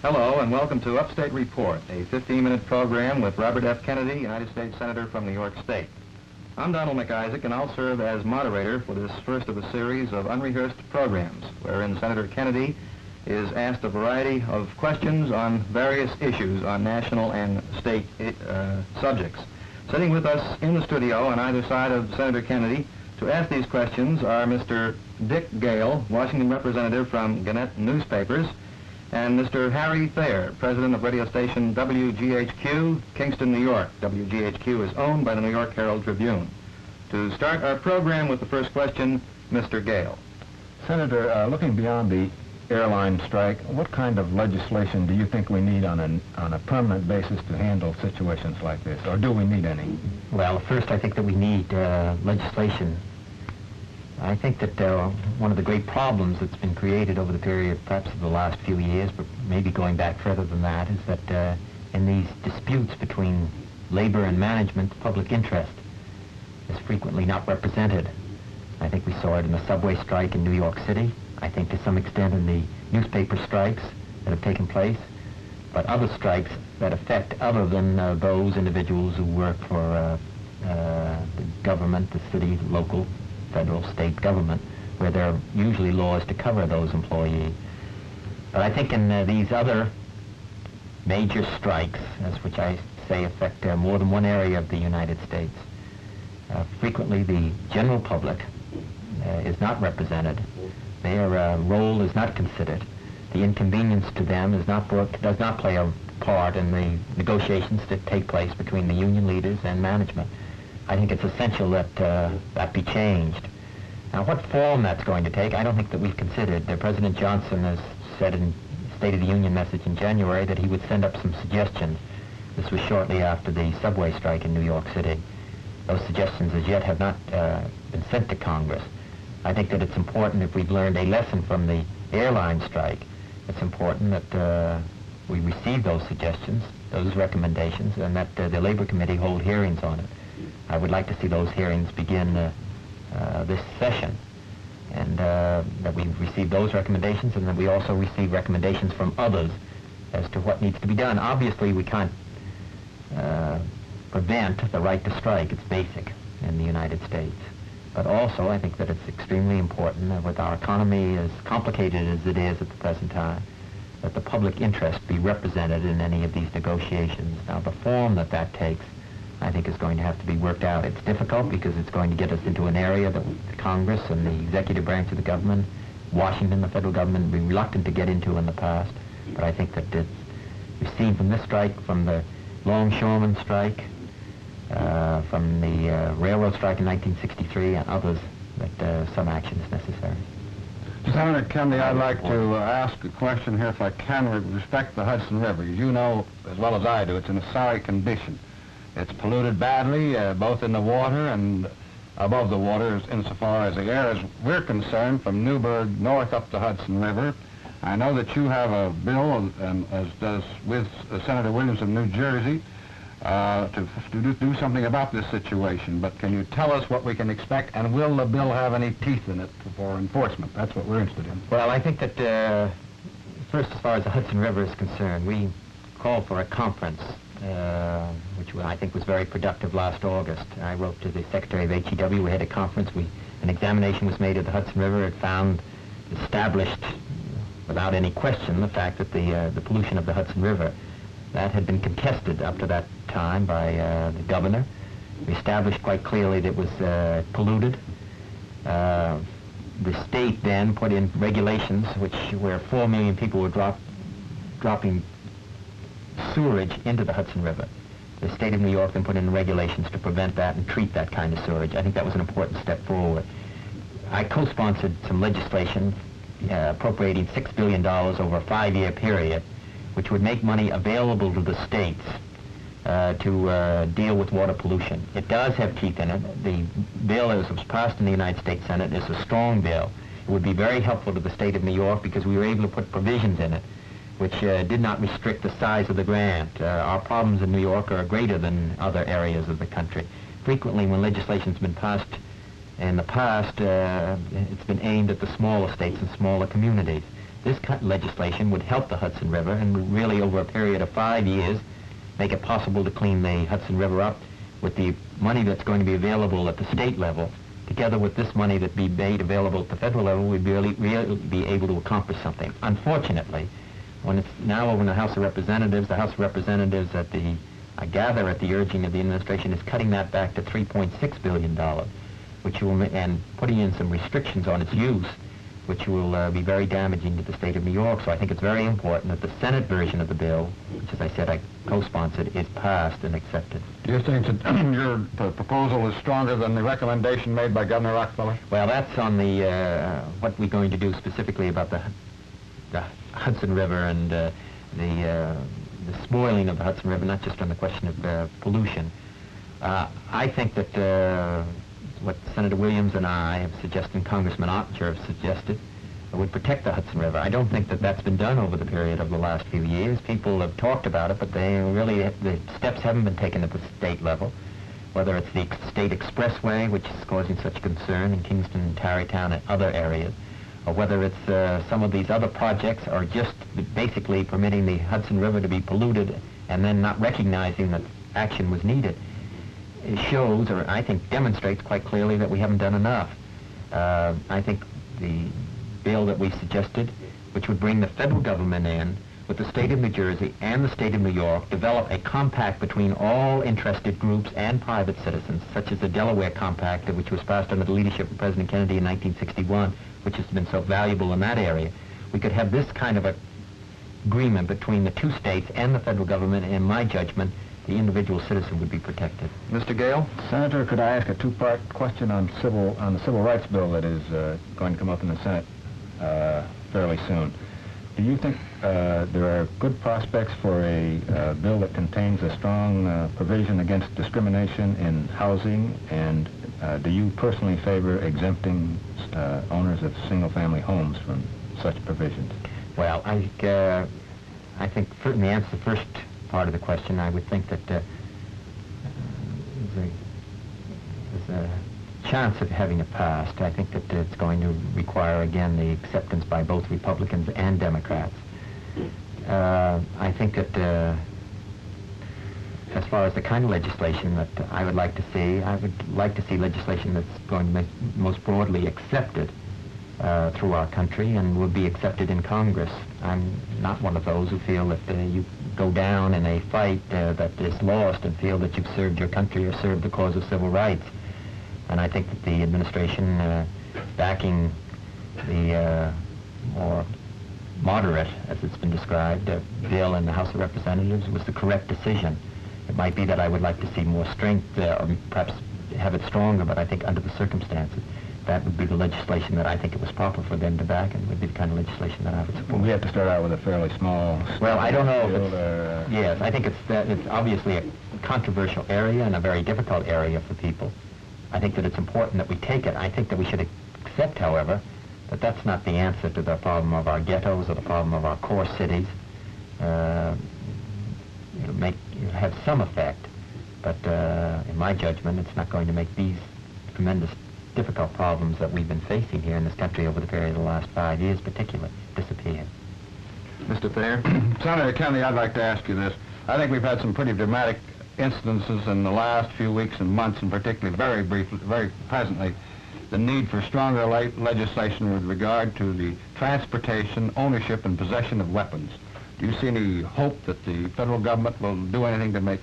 Hello and welcome to Upstate Report, a 15-minute program with Robert F. Kennedy, United States Senator from New York State. I'm Donald McIsaac and I'll serve as moderator for this first of a series of unrehearsed programs wherein Senator Kennedy is asked a variety of questions on various issues on national and state subjects. Sitting with us in the studio on either side of Senator Kennedy to ask these questions are Mr. Dick Gale, Washington representative from Gannett Newspapers, and Mr. Harry Thayer, president of radio station WGHQ, Kingston, New York. WGHQ is owned by the New York Herald Tribune. To start our program with the first question, Mr. Gale. Senator, looking beyond the airline strike, what kind of legislation do you think we need on a permanent basis to handle situations like this, or do we need any? Well, first I think that we need legislation. I think that one of the great problems that's been created over the period perhaps of the last few years, but maybe going back further than that, is that in these disputes between labor and management, the public interest is frequently not represented. I think we saw it in the subway strike in New York City. I think to some extent in the newspaper strikes that have taken place, but other strikes that affect other than those individuals who work for the government, the city, local, federal, state government, where there are usually laws to cover those employees. But I think in these other major strikes, as which I say affect more than one area of the United States, frequently the general public is not represented. Their role is not considered. The inconvenience to them does not play a part in the negotiations that take place between the union leaders and management. I think it's essential that that be changed. Now, what form that's going to take, I don't think that we've considered. President Johnson has said in State of the Union message in January that he would send up some suggestions. This was shortly after the subway strike in New York City. Those suggestions as yet have not been sent to Congress. I think that it's important, if we've learned a lesson from the airline strike, it's important that we receive those suggestions, those recommendations, and that the Labor Committee hold hearings on it. I would like to see those hearings begin this session, and that we receive those recommendations, and that we also receive recommendations from others as to what needs to be done. Obviously, we can't prevent the right to strike. It's basic in the United States. But also, I think that it's extremely important, with our economy as complicated as it is at the present time, that the public interest be represented in any of these negotiations. Now, the form that that takes, I think, is going to have to be worked out. It's difficult because it's going to get us into an area that Congress and the executive branch of the government, Washington, the federal government, be reluctant to get into in the past. But I think that we've seen from this strike, from the longshoreman strike, from the railroad strike in 1963 and others, that some action is necessary. Senator Kennedy, I'd like to ask a question here, if I can, with respect to the Hudson River. As you know as well as I do, it's in a sorry condition. It's polluted badly, both in the water and above the water, insofar as the air is we're concerned, from Newburgh north up the Hudson River. I know that you have a bill, and as does with Senator Williams of New Jersey, to do something about this situation. But can you tell us what we can expect, and will the bill have any teeth in it for enforcement? That's what we're interested in. Well, I think that first, as far as the Hudson River is concerned, we called for a conference, which I think was very productive last August. I wrote to the Secretary of HEW. We had a conference. An examination was made of the Hudson River. It established without any question the fact that the pollution of the Hudson River, that had been contested up to that time by the governor. We established quite clearly that it was polluted. The state then put in regulations where 4 million people were dropping sewerage into the Hudson River. The state of New York then put in regulations to prevent that and treat that kind of sewage. I think that was an important step forward. I co-sponsored some legislation appropriating $6 billion over a 5-year period, which would make money available to the states to deal with water pollution. It does have teeth in it. The bill, as was passed in the United States Senate, is a strong bill. It would be very helpful to the state of New York because we were able to put provisions in it which did not restrict the size of the grant. Our problems in New York are greater than other areas of the country. Frequently, when legislation's been passed in the past, it's been aimed at the smaller states and smaller communities. this legislation would help the Hudson River and would really, over a period of 5 years, make it possible to clean the Hudson River up with the money that's going to be available at the state level. Together with this money that be made available at the federal level, we'd really be able to accomplish something. Unfortunately, when it's now over in the House of Representatives, I gather at the urging of the administration, is cutting that back to $3.6 billion, which will, and putting in some restrictions on its use, which will be very damaging to the state of New York. So I think it's very important that the Senate version of the bill, which, as I said, I co-sponsored, is passed and accepted. Do you think that your proposal is stronger than the recommendation made by Governor Rockefeller? Well, that's on the what we're going to do specifically about the Hudson River and the spoiling of the Hudson River, not just on the question of pollution. I think that what Senator Williams and I have suggested, and Congressman Ottinger have suggested, would protect the Hudson River. I don't think that that's been done over the period of the last few years. People have talked about it, but the steps haven't been taken at the state level, whether it's the state expressway, which is causing such concern in Kingston and Tarrytown and other areas, or whether it's some of these other projects are just basically permitting the Hudson River to be polluted and then not recognizing that action was needed. It shows, or I think demonstrates quite clearly, that we haven't done enough. I think the bill that we suggested, which would bring the federal government in with the state of New Jersey and the state of New York, develop a compact between all interested groups and private citizens, such as the Delaware Compact, which was passed under the leadership of President Kennedy in 1961, which has been so valuable in that area. We could have this kind of agreement between the two states and the federal government, and in my judgment, the individual citizen would be protected. Mr. Gale? Senator, could I ask a two-part question on the civil rights bill that is going to come up in the Senate fairly soon? Do you think there are good prospects for a bill that contains a strong provision against discrimination in housing, and do you personally favor exempting owners of single-family homes from such provisions? Well, I think in the answer to the first part of the question, I would think that there's a chance of having it passed. I think that it's going to require, again, the acceptance by both Republicans and Democrats. I think that as far as the kind of legislation that I would like to see, I would like to see legislation that's going to be most broadly accepted through our country and would be accepted in Congress. I'm not one of those who feel that you go down in a fight that is lost and feel that you've served your country or served the cause of civil rights. And I think that the administration backing the more moderate, as it's been described, bill in the House of Representatives was the correct decision. It might be that I would like to see more strength, or perhaps have it stronger, but I think under the circumstances, that would be the legislation that I think it was proper for them to back, and would be the kind of legislation that I would support. We have to start out with a fairly small... Well, I don't know if it's... Yes, I think it's obviously a controversial area and a very difficult area for people. I think that it's important that we take it. I think that we should accept, however, that that's not the answer to the problem of our ghettos or the problem of our core cities. It'll have some effect, but in my judgment, it's not going to make these tremendous difficult problems that we've been facing here in this country over the period of the last 5 years particularly disappear. Mr. Thayer? Senator Kennedy, I'd like to ask you this. I think we've had some pretty dramatic instances in the last few weeks and months, and particularly very briefly, very presently, the need for stronger legislation with regard to the transportation, ownership, and possession of weapons. Do you see any hope that the federal government will do anything to make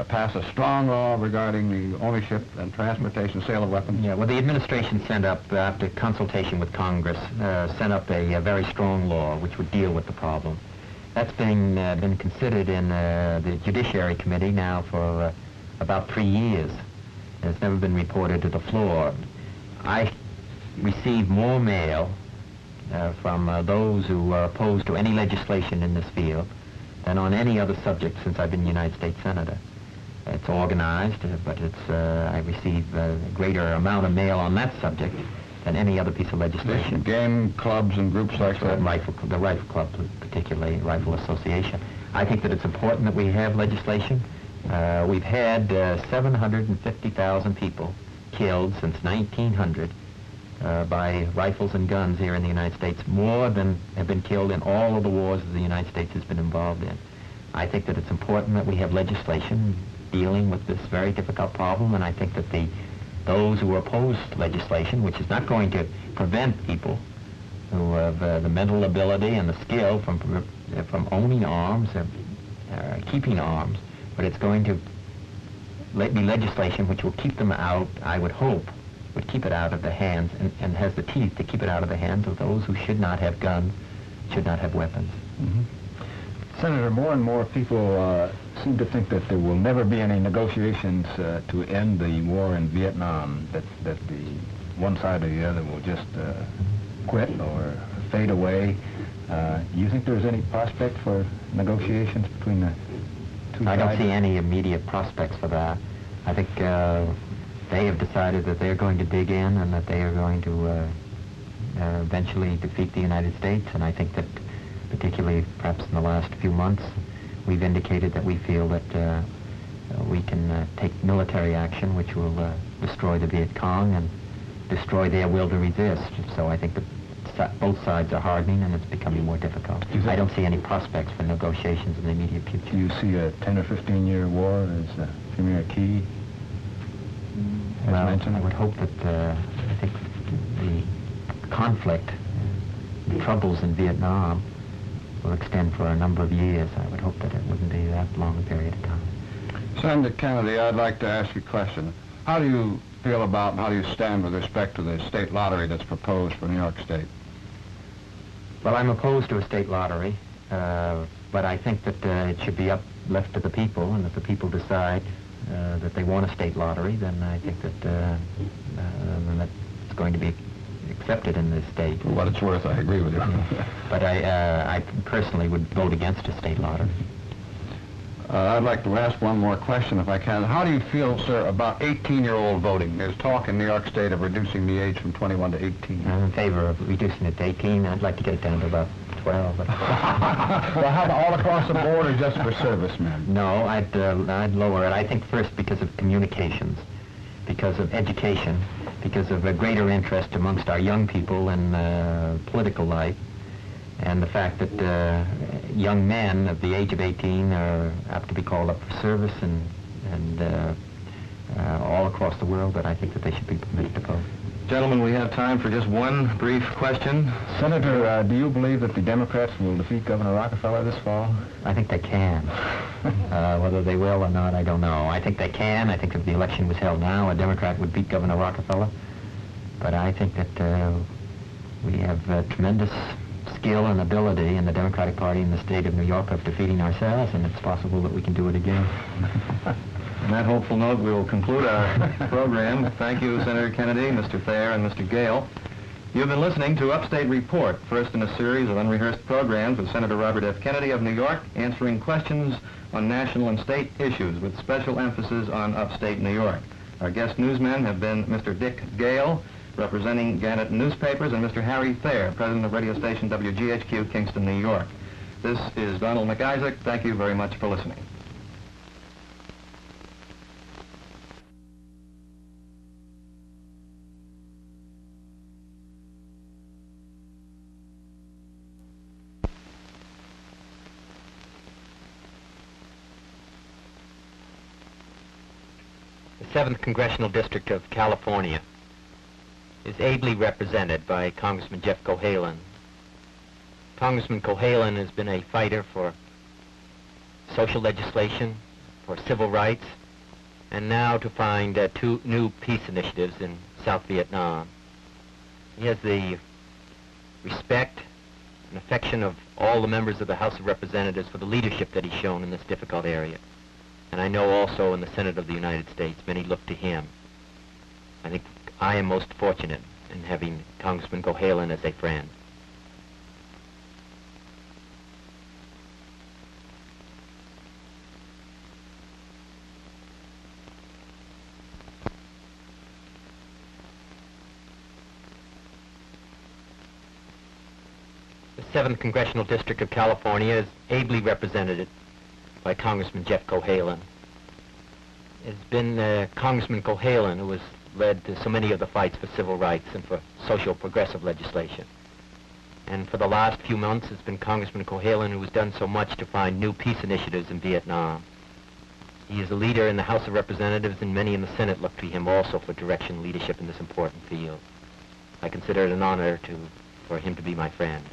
pass a strong law regarding the ownership and transportation, sale of weapons? Yeah, well, the administration sent up, after consultation with Congress, sent up a very strong law which would deal with the problem. That's been considered in the Judiciary Committee now for about 3 years. It's never been reported to the floor. I received more mail from those who are opposed to any legislation in this field than on any other subject since I've been United States Senator. It's organized, but I receive a greater amount of mail on that subject than any other piece of legislation. Game clubs and groups like that? The Rifle Club, particularly, Rifle Association. I think that it's important that we have legislation. We've had 750,000 people killed since 1900 by rifles and guns here in the United States, more than have been killed in all of the wars that the United States has been involved in. I think that it's important that we have legislation dealing with this very difficult problem, and I think that those who oppose legislation, which is not going to prevent people who have the mental ability and the skill from owning arms, keeping arms, but it's going to be legislation which will keep them out, I would hope, would keep it out of the hands and has the teeth to keep it out of the hands of those who should not have guns, should not have weapons. Mm-hmm. Senator, more and more people seem to think that there will never be any negotiations to end the war in Vietnam, that the one side or the other will just quit or fade away. You think there's any prospect for negotiations between the two sides? I don't see any immediate prospects for that. I think they have decided that they're going to dig in and that they are going to eventually defeat the United States, and I think that particularly perhaps in the last few months we've indicated that we feel that we can take military action which will destroy the Viet Cong and destroy their will to resist. So I think that both sides are hardening and it's becoming more difficult. I don't see any prospects for negotiations in the immediate future. Do you see a 10 or 15-year war as Premier Key has mentioned? I would hope that I think the conflict, the troubles in Vietnam will extend for a number of years. I would hope that it wouldn't be that long a period of time. Senator Kennedy, I'd like to ask you a question. How do you feel about and how do you stand with respect to the state lottery that's proposed for New York State? Well, I'm opposed to a state lottery, but I think that it should be left to the people, and if the people decide that they want a state lottery, then I think that it's going to be accepted in this state. For what it's worth, I agree with you. But I personally would vote against a state lottery. I'd like to ask one more question, if I can. How do you feel, sir, about 18-year-old voting? There's talk in New York State of reducing the age from 21 to 18. I'm in favor of reducing it to 18. I'd like to get it down to about 12. But Well, how about all across the board or just for servicemen? no, I'd lower it. I think first because of communications, because of education, because of a greater interest amongst our young people in political life, and the fact that young men of the age of 18 are apt to be called up for service and all across the world, that I think that they should be permitted to vote. Gentlemen, we have time for just one brief question. Senator, do you believe that the Democrats will defeat Governor Rockefeller this fall? I think they can. Whether they will or not, I don't know. I think they can. I think if the election was held now, a Democrat would beat Governor Rockefeller. But I think that we have tremendous skill and ability in the Democratic Party in the state of New York of defeating ourselves, and it's possible that we can do it again. On that hopeful note, we will conclude our program. Thank you, Senator Kennedy, Mr. Thayer, and Mr. Gale. You've been listening to Upstate Report, first in a series of unrehearsed programs with Senator Robert F. Kennedy of New York, answering questions on national and state issues with special emphasis on upstate New York. Our guest newsmen have been Mr. Dick Gale, representing Gannett Newspapers, and Mr. Harry Thayer, president of radio station WGHQ, Kingston, New York. This is Donald McIsaac. Thank you very much for listening. The 7th Congressional District of California is ably represented by Congressman Jeff Cohalan. Congressman Cohalan has been a fighter for social legislation, for civil rights, and now to find 2 new peace initiatives in South Vietnam. He has the respect and affection of all the members of the House of Representatives for the leadership that he's shown in this difficult area. And I know also in the Senate of the United States, many look to him. I think I am most fortunate in having Congressman Cohalan as a friend. The 7th Congressional District of California is ably represented by Congressman Jeff Cohalan. It's been Congressman Cohalan who has led to so many of the fights for civil rights and for social progressive legislation. And for the last few months, it's been Congressman Cohalan who has done so much to find new peace initiatives in Vietnam. He is a leader in the House of Representatives, and many in the Senate look to him also for direction and leadership in this important field. I consider it an honor for him to be my friend.